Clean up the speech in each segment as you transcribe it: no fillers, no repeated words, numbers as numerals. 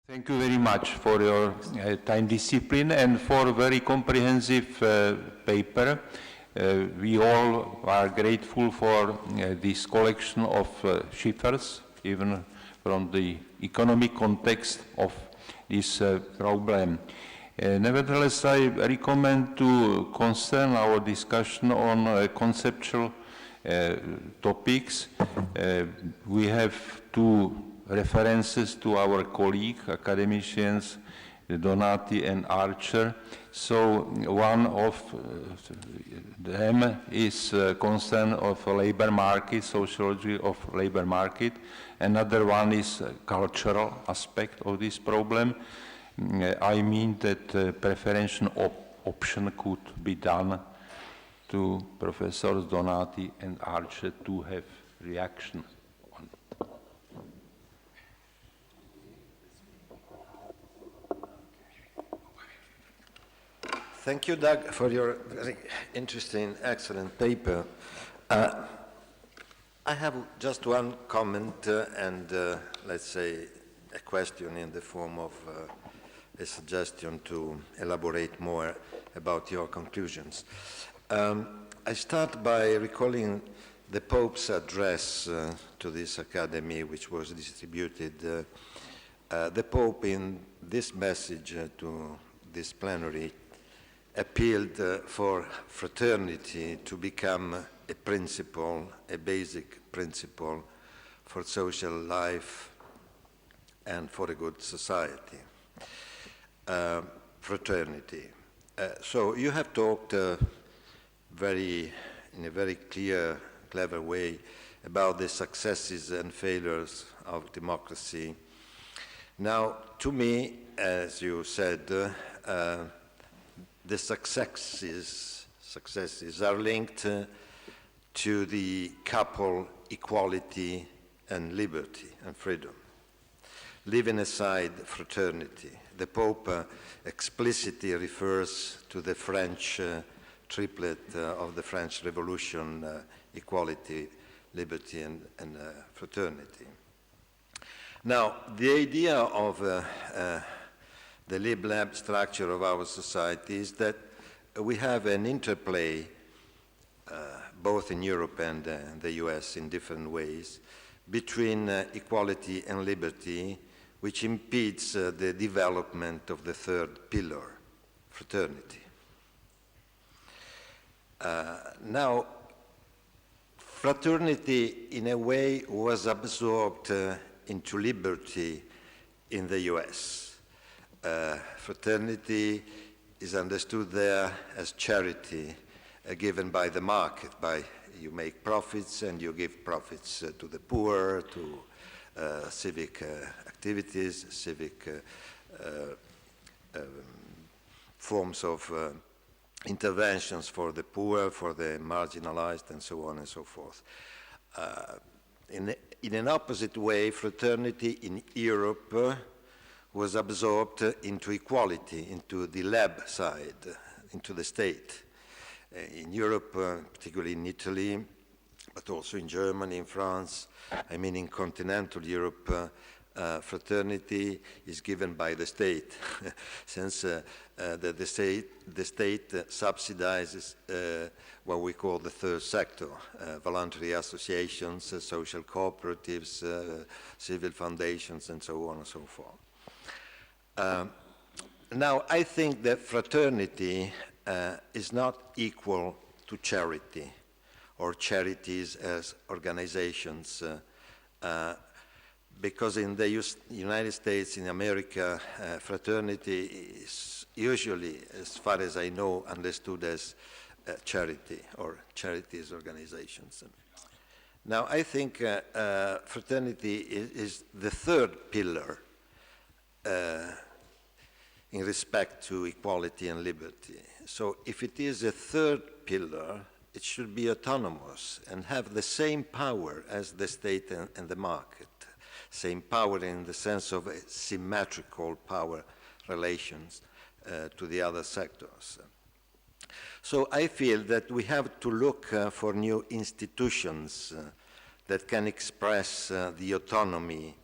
Thank you very much for your time discipline and for a very comprehensive paper. We all are grateful for this collection of shivers, even from the economic context of this problem. Nevertheless, I recommend to concern our discussion on conceptual topics. We have two references to our colleague, academicians, Donati and Archer. So one of them is concern of labor market, sociology of labor market. Another one is cultural aspect of this problem. I mean that preferential option could be done to Professors Donati and Archer to have reaction. Thank you, Doug, for your very interesting, excellent paper. I have just one comment and, let's say, a question in the form of a suggestion to elaborate more about your conclusions. I start by recalling the Pope's address to this academy, which was distributed. The Pope, in this message to this plenary, appealed for fraternity to become a principle, a basic principle for social life and for a good society. Fraternity. So you have talked in a very clear, clever way about the successes and failures of democracy. Now, to me, as you said, the successes are linked to the couple equality and liberty and freedom, leaving aside fraternity. The Pope explicitly refers to the French triplet of the French Revolution, equality, liberty, and fraternity. Now, the idea of the lib-lab structure of our society is that we have an interplay, both in Europe and the US in different ways, between equality and liberty, which impedes the development of the third pillar, fraternity. Now, fraternity, in a way, was absorbed into liberty in the US. Fraternity is understood there as charity given by the market. You make profits and you give profits to the poor, to civic activities, civic forms of interventions for the poor, for the marginalized, and so on and so forth. In an opposite way, fraternity in Europe was absorbed into equality, into the lab side, into the state. In Europe, particularly in Italy, but also in Germany, in France, I mean in continental Europe, fraternity is given by the state, since the state subsidizes what we call the third sector, voluntary associations, social cooperatives, civil foundations, and so on and so forth. Now, I think that fraternity is not equal to charity or charities as organizations, because in the United States, in America, fraternity is usually, as far as I know, understood as charity or charities organizations. Now, I think fraternity is the third pillar in respect to equality and liberty. So if it is a third pillar, it should be autonomous and have the same power as the state and the market, same power in the sense of symmetrical power relations to the other sectors. So I feel that we have to look for new institutions that can express the autonomy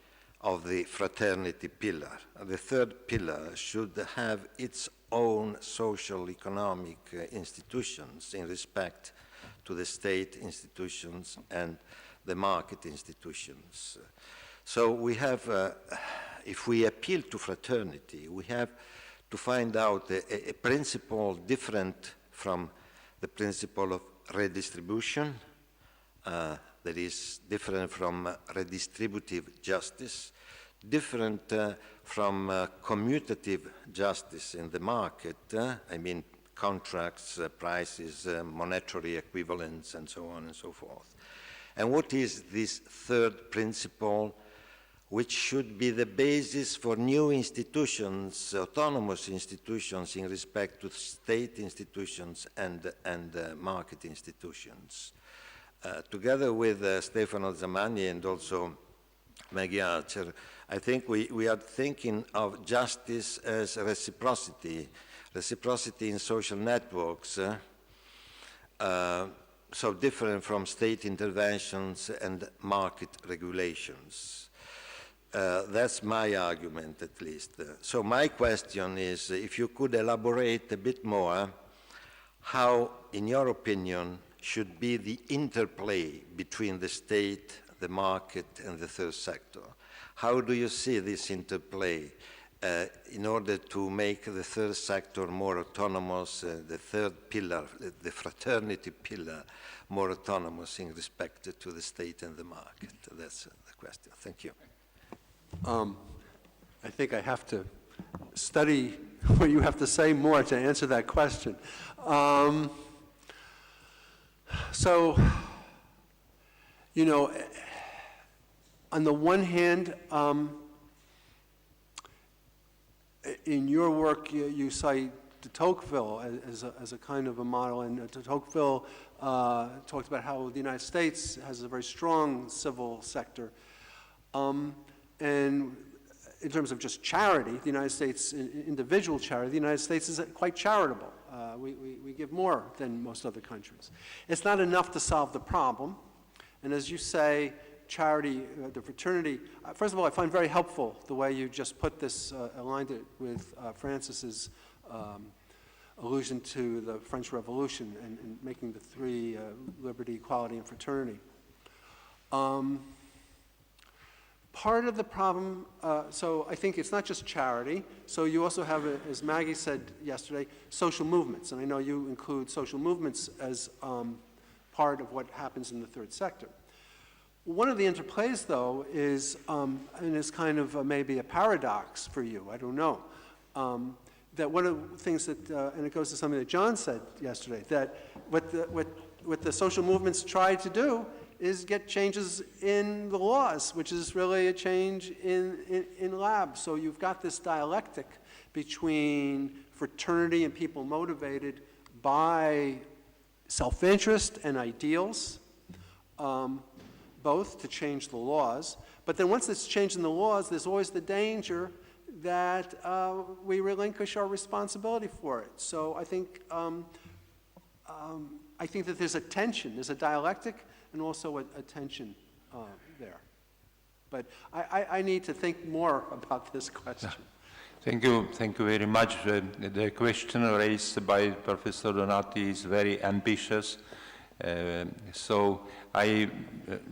of the fraternity pillar. The third pillar should have its own social economic institutions in respect to the state institutions and the market institutions. So we have, if we appeal to fraternity, we have to find out a principle different from the principle of redistribution, that is different from redistributive justice, different from commutative justice in the market, I mean contracts, prices, monetary equivalents, and so on and so forth. And what is this third principle, which should be the basis for new institutions, autonomous institutions in respect to state institutions and market institutions? Together with Stefano Zamagni and also Maggie Archer, I think we are thinking of justice as reciprocity, reciprocity in social networks, so different from state interventions and market regulations. That's my argument, at least. So my question is, if you could elaborate a bit more, how, in your opinion, should be the interplay between the state, the market, and the third sector? How do you see this interplay in order to make the third sector more autonomous, the third pillar, the fraternity pillar, more autonomous in respect to the state and the market? That's the question. Thank you. I think I have to study what you have to say more to answer that question. So, you know, on the one hand, in your work, you cite de Tocqueville as a kind of a model, and de Tocqueville talked about how the United States has a very strong civil sector. And in terms of just charity, the United States, individual charity, the United States is quite charitable. We give more than most other countries. It's not enough to solve the problem. And as you say, charity, the fraternity, first of all, I find very helpful the way you just put this, aligned it with Francis's allusion to the French Revolution and making the three, liberty, equality, and fraternity. Part of the problem, so I think it's not just charity, so you also have, as Maggie said yesterday, social movements, and I know you include social movements as part of what happens in the third sector. One of the interplays, though, is, and it's kind of maybe a paradox for you, I don't know, that one of the things that, and it goes to something that John said yesterday, that what the social movements try to do is get changes in the laws, which is really a change in labs. So you've got this dialectic between fraternity and people motivated by self-interest and ideals, both to change the laws. But then once it's changed in the laws, there's always the danger that we relinquish our responsibility for it. So I think that there's a tension, there's a dialectic, and also a tension there. But I need to think more about this question. Thank you very much. The question raised by Professor Donati is very ambitious. So I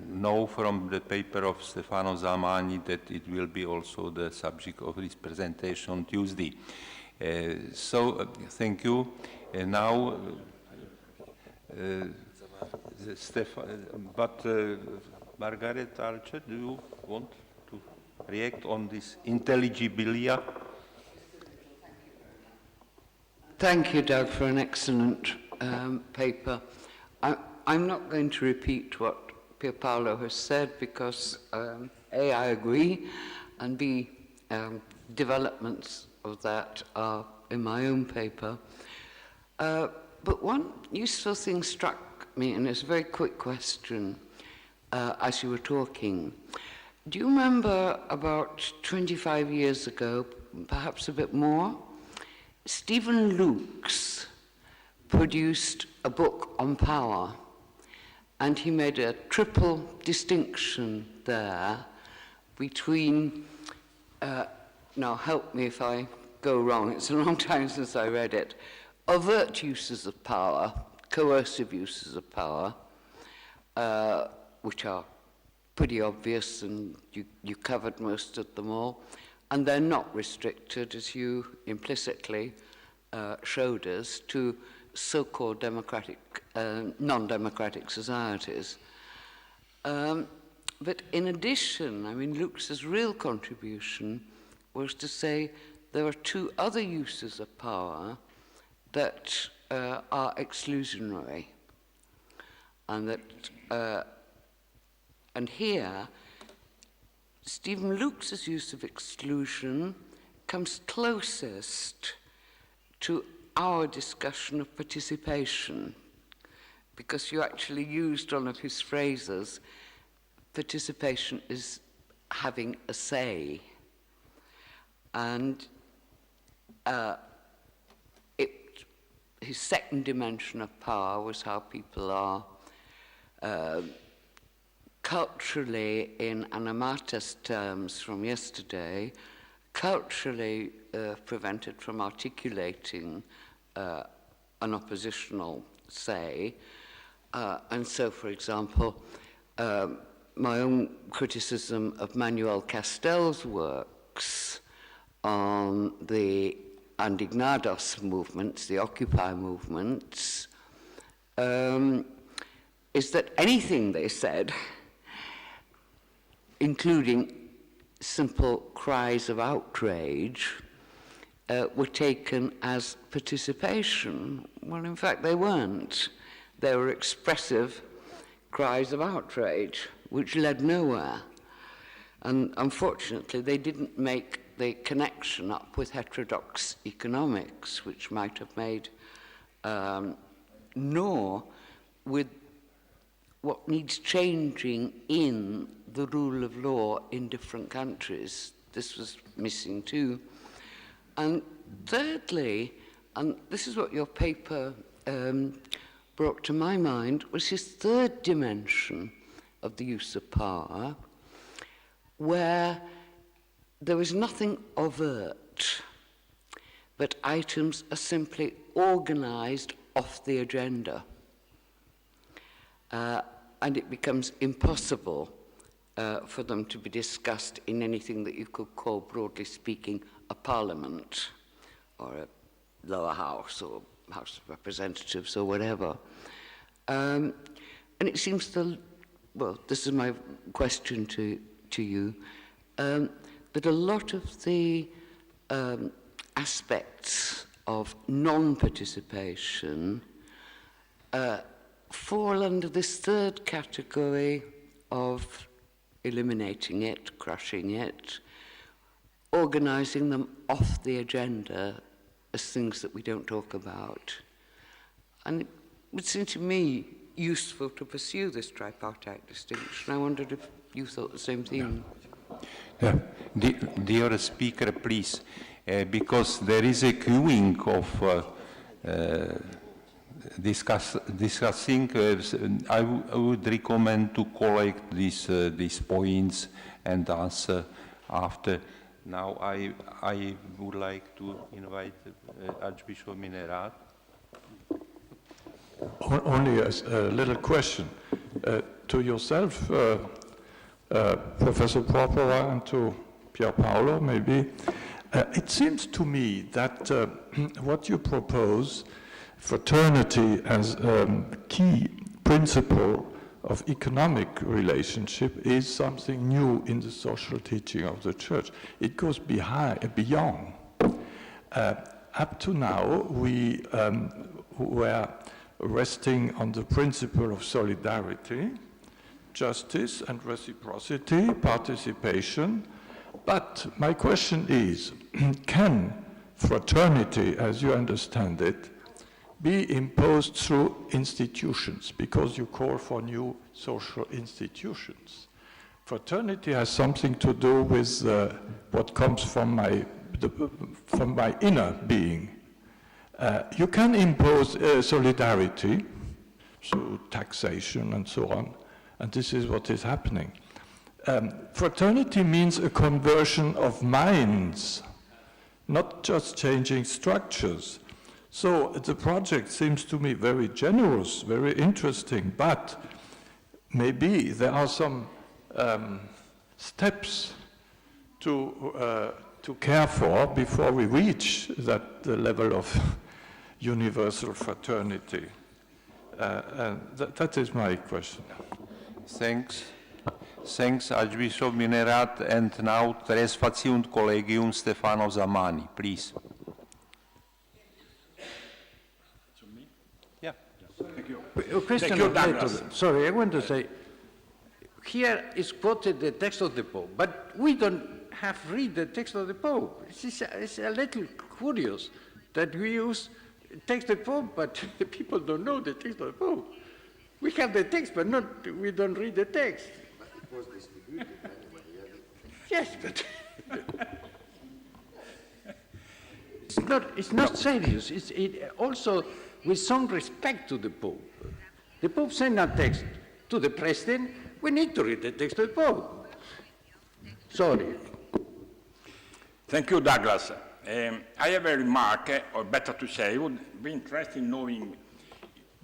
know from the paper of Stefano Zamagni that it will be also the subject of his presentation on Tuesday. So thank you. And now, Margaret Archer, do you want to react on this intelligibilia? Thank you, Doug, for an excellent paper. I'm not going to repeat what Pierpaolo has said because A, I agree, and B, developments of that are in my own paper. But one useful thing struck me, and it's a very quick question as you were talking. Do you remember about 25 years ago, perhaps a bit more, Stephen Lukes produced a book on power, and he made a triple distinction there between, now help me if I go wrong, it's a long time since I read it, overt uses of power, coercive uses of power, which are pretty obvious, and you covered most of them all, and they're not restricted, as you implicitly showed us, to so-called democratic, non-democratic societies. But in addition, I mean, Lux's real contribution was to say there are two other uses of power that are exclusionary, and that, and here, Stephen Lux's use of exclusion comes closest to our discussion of participation, because you actually used one of his phrases, participation is having a say. And his second dimension of power was how people are culturally, in Anamata's terms from yesterday, culturally prevented from articulating an oppositional say. And so, for example, my own criticism of Manuel Castell's works on the Indignados movements, the Occupy movements, is that anything they said, including simple cries of outrage, were taken as participation. Well, in fact, they weren't. They were expressive cries of outrage, which led nowhere. And unfortunately, they didn't make the connection up with heterodox economics, which might have made, nor with what needs changing in the rule of law in different countries. This was missing too. And thirdly, and this is what your paper brought to my mind, was his third dimension of the use of power, where there was nothing overt, but items are simply organized off the agenda. And it becomes impossible for them to be discussed in anything that you could call, broadly speaking, a parliament or a lower house or House of Representatives or whatever. And it seems well, this is my question to you, that a lot of the aspects of non-participation fall under this third category of eliminating it, crushing it, organizing them off the agenda as things that we don't talk about. And it would seem to me useful to pursue this tripartite distinction. I wondered if you thought the same thing. Yeah. Dear speaker, please, because there is a queuing of discussing, I would recommend to collect these points and answer after. Now I would like to invite Archbishop Minerat. Only a little question to yourself, Professor Porpora, and to Pier Paolo, maybe. It seems to me that what you propose, fraternity as a key principle of economic relationship, is something new in the social teaching of the Church. It goes beyond. Up to now, we were resting on the principle of solidarity, justice and reciprocity, participation. But my question is, can fraternity, as you understand it, be imposed through institutions, because you call for new social institutions? Fraternity has something to do with what comes from my inner being. You can impose solidarity through taxation and so on, and this is what is happening. Fraternity means a conversion of minds, not just changing structures. So the project seems to me very generous, very interesting, but maybe there are some steps to care for before we reach that level of universal fraternity. That is my question. Thanks. Thanks, Archbishop Minerat. And now, Tres Faciunt Collegium Stefano Zamani, please. Yeah. Thank you. A question Douglas. Sorry, I want to say, here is quoted the text of the Pope, but we don't have read the text of the Pope. It's a little curious that we use text of the Pope, but the people don't know the text of the Pope. We have the text, but we don't read the text. But it was distributed anyway. Yes, but it's not serious. It's also with some respect to the Pope. The Pope sent a text to the President. We need to read the text of the Pope. Sorry. Thank you, Douglas. I have a remark, or better to say, it would be interesting knowing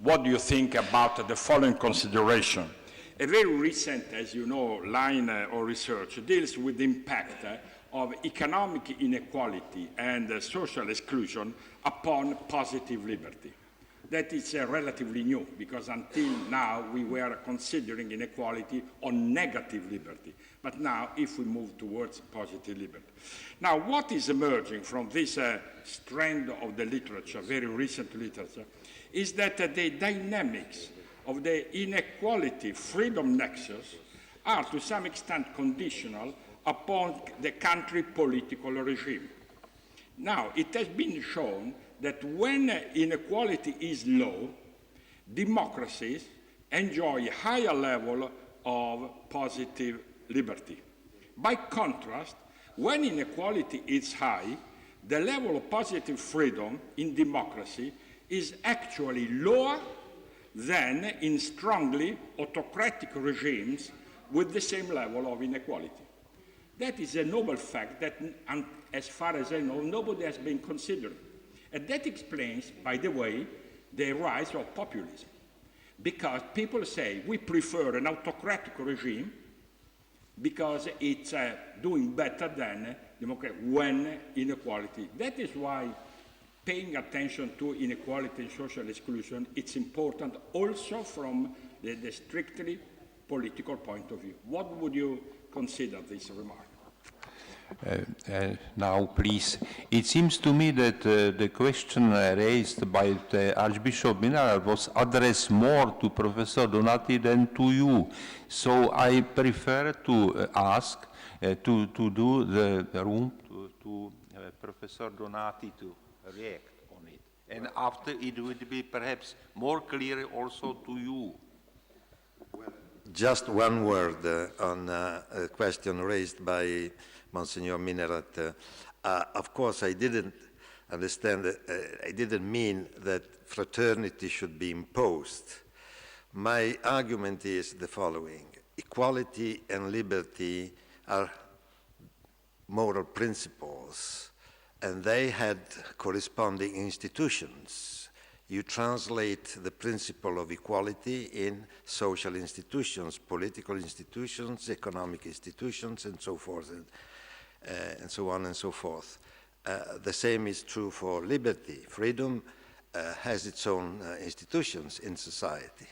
what do you think about the following consideration. A very recent, as you know, line of research deals with the impact of economic inequality and social exclusion upon positive liberty. That is relatively new, because until now we were considering inequality on negative liberty. But now, if we move towards positive liberty. Now, what is emerging from this strand of the literature, very recent literature, is that the dynamics of the inequality freedom nexus are to some extent conditional upon the country political regime. Now, it has been shown that when inequality is low, democracies enjoy a higher level of positive liberty. By contrast, when inequality is high, the level of positive freedom in democracy is actually lower than in strongly autocratic regimes with the same level of inequality. That is a noble fact that, as far as I know, nobody has been considering. And that explains, by the way, the rise of populism. Because people say we prefer an autocratic regime because it's doing better than democracy when inequality. That is why paying attention to inequality and social exclusion, it's important also from the strictly political point of view. What would you consider this remark? Now, please. It seems to me that the question raised by the Archbishop Minerat was addressed more to Professor Donati than to you. So I prefer to ask to do the room to Professor Donati to react on it. And after it would be perhaps more clear also to you. Well, just one word on a question raised by Monsignor Minerat. Of course, I didn't understand, I didn't mean that fraternity should be imposed. My argument is the following. Equality and liberty are moral principles, and they had corresponding institutions. You translate the principle of equality in social institutions, political institutions, economic institutions, and so forth, and so on and so forth. The same is true for liberty. Freedom has its own institutions in society.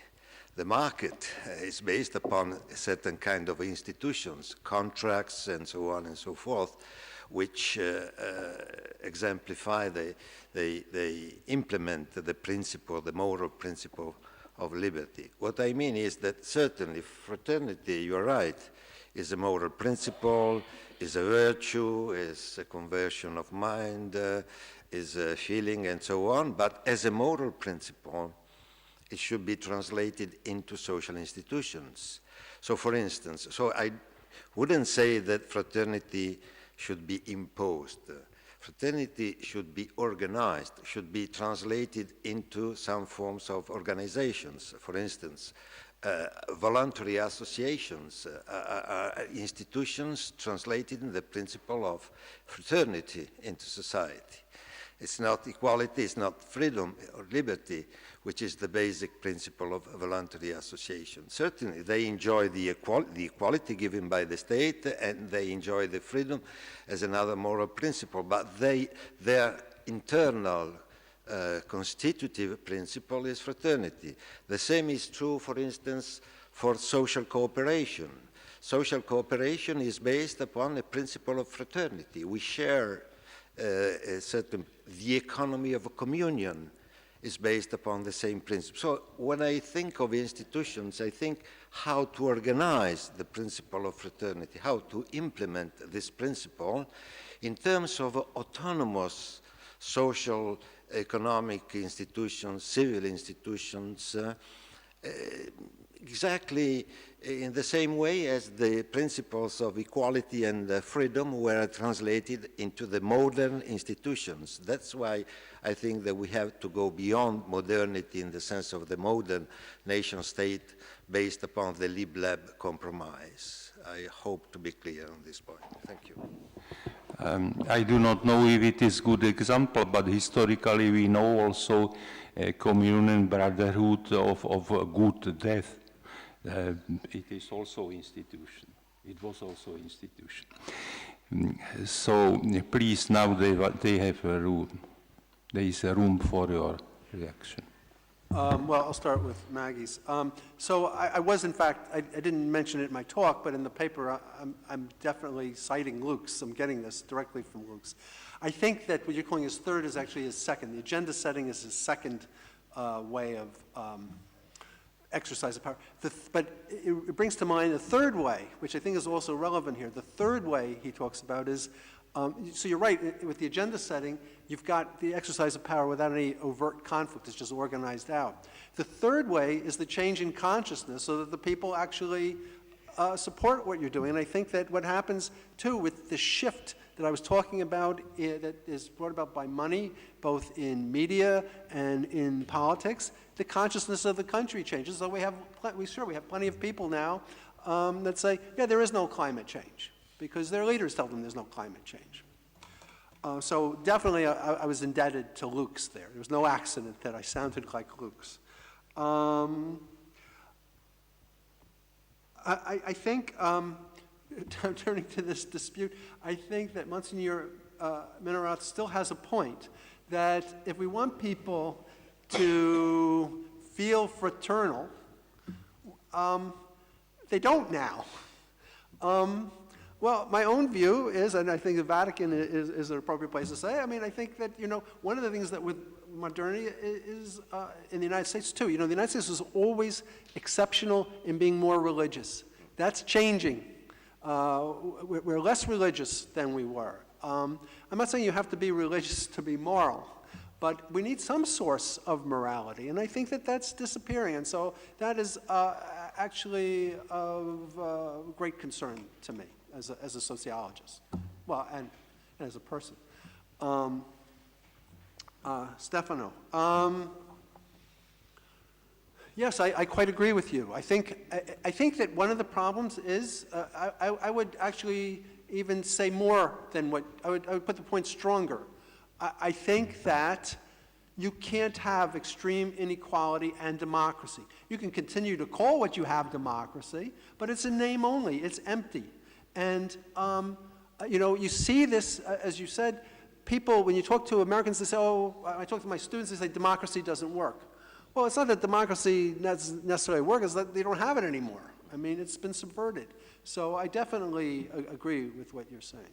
The market is based upon a certain kind of institutions, contracts, and so on and so forth, which exemplify, they implement the principle, the moral principle of liberty. What I mean is that certainly fraternity, you're right, is a moral principle, is a virtue, is a conversion of mind, is a feeling, and so on, but as a moral principle, it should be translated into social institutions. So for instance, so I wouldn't say that fraternity should be imposed. Fraternity should be organized, should be translated into some forms of organizations. For instance, voluntary associations are institutions translating the principle of fraternity into society. It's not equality, it's not freedom or liberty, which is the basic principle of voluntary association. Certainly, they enjoy the equality given by the state, and they enjoy the freedom as another moral principle, but their internal constitutive principle is fraternity. The same is true, for instance, for social cooperation. Social cooperation is based upon a principle of fraternity. We share the economy of a communion is based upon the same principle. So when I think of institutions, I think how to organize the principle of fraternity, how to implement this principle in terms of autonomous social, economic institutions, civil institutions, exactly in the same way as the principles of equality and freedom were translated into the modern institutions. That's why I think that we have to go beyond modernity in the sense of the modern nation-state based upon the lib-lab compromise. I hope to be clear on this point. Thank you. I do not know if it is a good example, but historically we know also a communion and brotherhood of good death. It is also institution. It was also institution. So please, now they have a room. There is a room for your reaction. Well, I'll start with Maggie's. So I was, in fact, I didn't mention it in my talk, but in the paper, I'm definitely citing Luke's. I'm getting this directly from Luke's. I think that what you're calling his third is actually his second. The agenda setting is his second way of exercise of power. But it brings to mind the third way, which I think is also relevant here. The third way he talks about is, so you're right, with the agenda setting, you've got the exercise of power without any overt conflict. It's just organized out. The third way is the change in consciousness so that the people actually support what you're doing. And I think that what happens, too, with the shift that I was talking about that is brought about by money, both in media and in politics, the consciousness of the country changes. So we have plenty of people now that say, yeah, there is no climate change, because their leaders tell them there's no climate change. So definitely I was indebted to Luke's there. There was no accident that I sounded like Luke's. I think, turning to this dispute, I think that Monsignor Minorat still has a point, that if we want people to feel fraternal, they don't now. Well, my own view is, and I think the Vatican is an appropriate place to say, I mean, I think that, one of the things that with modernity is in the United States too, the United States was always exceptional in being more religious. That's changing. We're less religious than we were. I'm not saying you have to be religious to be moral, but we need some source of morality, and I think that that's disappearing, and so that is actually of great concern to me as a sociologist, well, and as a person. Stefano. Yes, I quite agree with you. I think that one of the problems is, I would actually even say more than what, I would put the point stronger. I think that you can't have extreme inequality and democracy. You can continue to call what you have democracy, but it's a name only, it's empty. And, you see this, as you said, people, when you talk to Americans, they say, oh, I talk to my students, they say democracy doesn't work. Well, it's not that democracy necessarily works, it's that they don't have it anymore. I mean, it's been subverted. So I definitely agree with what you're saying.